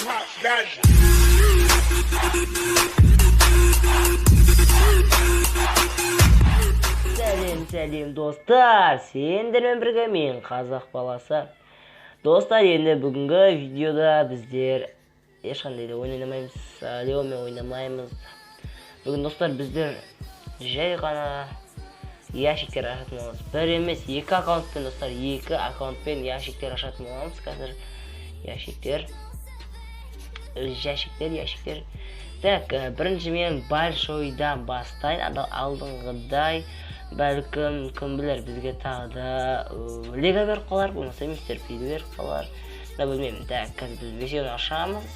Top gun. Сәлем достар, сендермен бірге мен қазақ баласы. Достар, енді бүгінгі видеода біздер ешқандай да ойнамаймыз, Леомен ойнамаймыз. Бүгін достар біздер жай ғана ящиктер ашатын боламыз. Бір емес, екі аккаунтпен достар, екі аккаунтпен ящиктер ашатын боламыз. Қазір ящиктер. Так, бірінші мен большойдан бастайын. Алдыңғыдай бәлкім кім білер бізге тағы да лего беріп қалар, болмаса мистер Пиді беріп қалар. Да білмеймін. Так, қазір біз бесеуін ашамыз.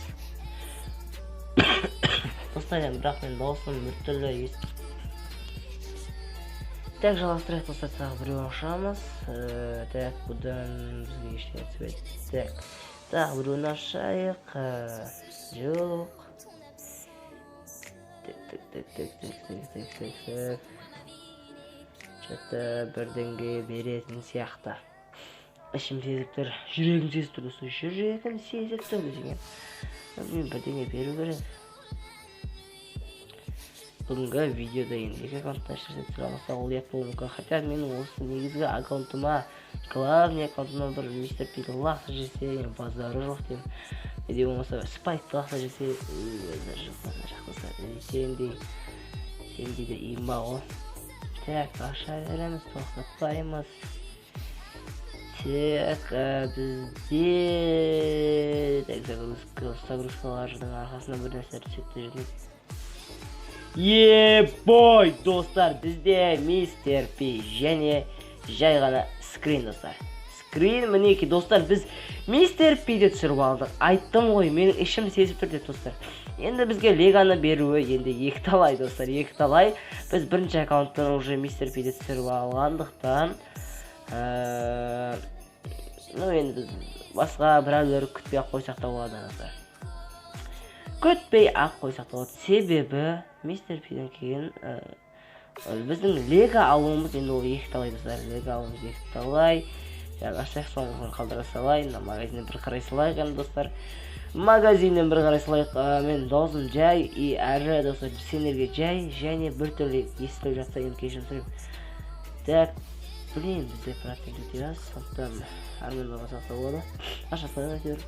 Достар, бірақ мен даусым біртүрлі естіп. Так, жалғастырайық достар, тағы біреуін ашамыз. Так, бұдан бізге ештеңе түспеді. Так, біреуін ашайық. Жоқ. Так. Что-то бірдеңге беретін сияқты. Ішім сезіп тұр, жүрегім сезіп тұр достар, жүрегім сезіп тұр деген. Мен бірдеңе беру керек. Бүгінгі видеода енді екі аккаунттан ашырса сұрамаса ол ет болуы мүмкін. Хотя менің осы негізгі аккаунтыма, главный аккаунтыма бір мистер Пиді лақсы жесе, базары жоқ деймін. Неде болмаса спайкты лақсы жесе, сенде де имба ғой. Так, аша береміз, тоқтатпаймыз. Так, бізде загрузкалардың арқасында бір нәрсе рецепті жүрмейді. Ебой, достар, бізде мистер Пи және жай ғана скрин достар. Скрин мінеки достар, біз мистер Пиді түсіріп алдық. Айттым ғой, менің ішім сезіп тұр деп достар. Енді бізге леганы беруі енді екі талай достар, екі талай. Біз бірінші аккаунттан уже мистер Пиді түсіріп алғандықтан енді біз басқа біреулер күтпей ақ қойсақ та болады достар. Күтпей ақ қойсақ та болады. Себебі мистер Пиден кейін біздің лего алуымыз енді ол екі талай достар. Лего алуымыз екі талай. Ашсақ соңғысын қалдыра салайын. Магазиннен бір қарай салайық енді достар. Магазиннен бір қарай салайық. Мен даусым жай и әрі достар сендерге жай және бір түрлі естіліп жатса енді кешірім сұраймын. Так, білейін бізде процент өте аз. Сондықтан армендауға сақта болады. Аша салайық әйтеуір.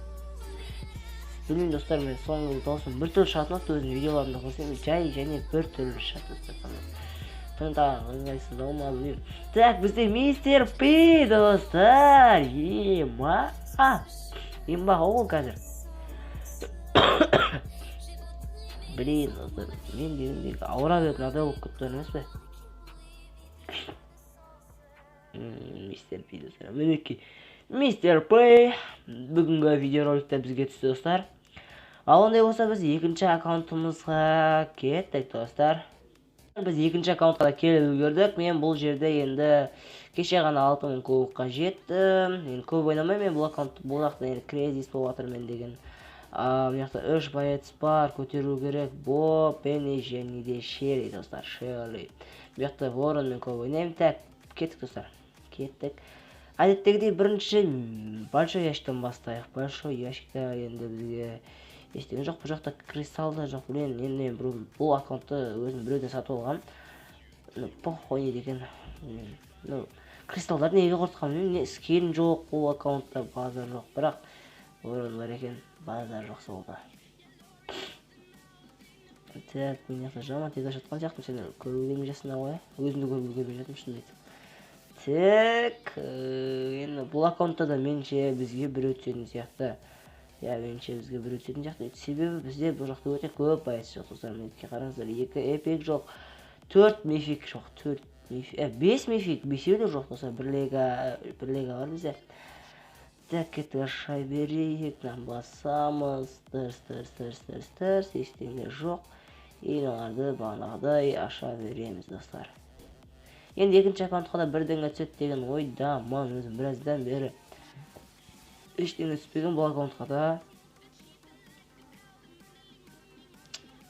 Білмеймін достар, мен соңғы даусым бір түрлі шатынады, өзінің видеоларымда қосайын, жай және бір түрлі шат достар. Тыңдаған ыңғайсыздау ма білмеймін. Так, бізде мистер Пи достар. Имба ғой қазір. Блин достар, мен дегендегі ауыра беретін адам болып кетті емес пе? Мистер Пи достар, мінеки мистер Пи бүгінгі видеороликта бізге түсті достар. Ал ондай болса біз екінші аккаунтымызға кеттік достар. Біз екінші аккаунтқа келіп үлгердік. Мен бұл жерде енді кеше ғана 6000 кубокқа жеттім. Енді көп ойнамаймын, мен бұл аккаунтты болақта енді кризис болып жатырмын деген. Мыняқта 3 боец бар, көтеру керек. Бо, Пенни және де Шерри достар, Шерри. Бұяқта Воронмен көп ойнаймын. Так, кеттік достар. Кеттік. Әдеттегідей бірінші большой ящиктен бастайық. Большой ящикта енді бізге ештеңе жоқ. Бұл жақта кристалды жоқ. Енді бұл аккаунтты өзім біреуден сатып алғам. Похуй не деген. Кристалдар неге құртқан білмеймін. Скин жоқ, бұл аккаунтта базар жоқ. Бірақ орын бар екен, базар жоқ солда. Так, мен яқта жаман тез ашатқан сияқтым. Сен көруге жасына ғой. Өзімді көруге жатым шынды айтсам. Так, енді бұл аккаунтта да менше бізге біреу түсетін сияқты. Менше бізге біреу түсетін сияқты. Себебі бізде бұл жақта өте көп байыз жоқ достар. Менетке қараңыздар, 2 эпик жоқ, 4 мифик жоқ, 5 мифик, 5-еу де жоқ достар. Бір лего бар бізде. Так, кеттік ашай берейік, басамыз, тырс, ештеңе жоқ. Ең бағанағыдай аша береміз достар. Енді екінші аккаунтқа да бірдеңе түсет деген ойдамын, өзім біраздан бері ештеңе түспеген бұл аккаунтқа да.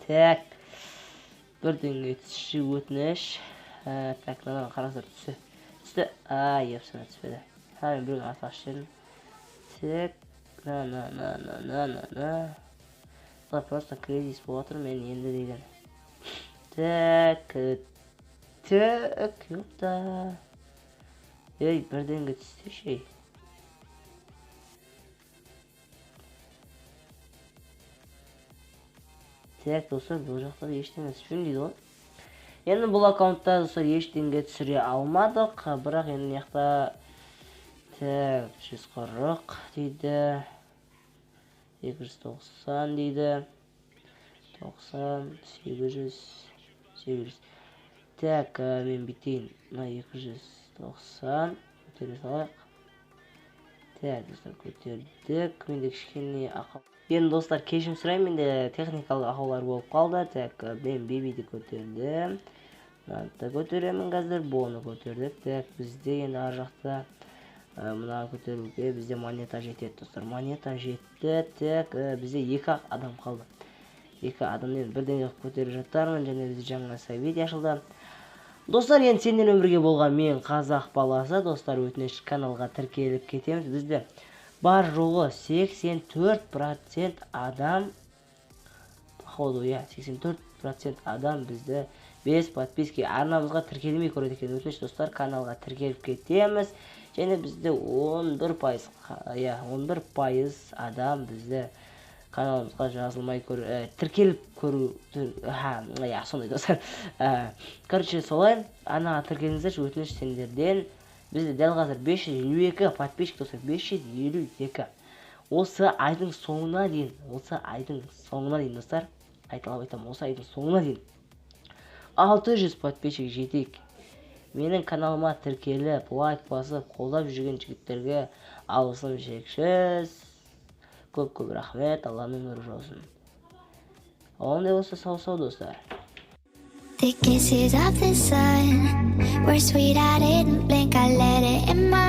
Так, бірдеңе түсші өтініш. Так, мынаған қараңыздар түсті. Епсана түспеді. Мен біреудің аты ашып жедім. Так, басқа просто кризис болып отыр мен енді деген. Так, ёпта. Ей, бірдеңе түстеші. Так, достар, бұл жақта ештеңе түспейм дейді ғой. Енді бұл аккаунтта достар ештеңе түсіре алмадық, бірақ енді мына так 140 дейді, 290 дейді, 90, 800. Так, мен бүйтейін, 290 көтере салайық. Так, достар, көтердік. Менде кішкене ақау. Енді достар, кешірім сұраймын, менде техникалық ақаулар болып қалды. Так, мен бебиді көтердім. Мынаны көтеремін қазір, бұны көтердік. Так, бізде енді ар жақта мына көтеруге бізде монета жетеді, достар. Монета жетті. Так, бізде 2 адам қалды. 2 адаммен бірдеңе көтеріп жатармын, және бізде жаңа совет ашылды. Достар, енді сенден өмірге болған мен қазақ баласы, достар, өтініш каналға тіркеліп кетеміз. Бізде бар жоғы 84% адам, походу, 84% адам бізді 5 подписки арнамызға тіркелмей көреді екен. Өтініш достар, каналға тіркеліп кетеміз. Және бізде 11% адам бізді каналымызға жазылмай тіркеліп көру, сондай достар. Короче, солай, анаға тіркеліңіздерші, өтініш сендерден. Бізде дәл қазір 552 подписчик, достар, 552. Осы айдың соңына дейін, достар, айталап айтамын, осы айдың соңына дейін 600 подписчик жетейік. Менің каналыма тіркеліп, лайк басып, қолдап жүрген жігіттерге алғысым шексіз. Көп рахмет, Алланың нұры жаусын. Ондай болса сау достар. The kisses of the sun were sweet, I didn't blink, I let it in my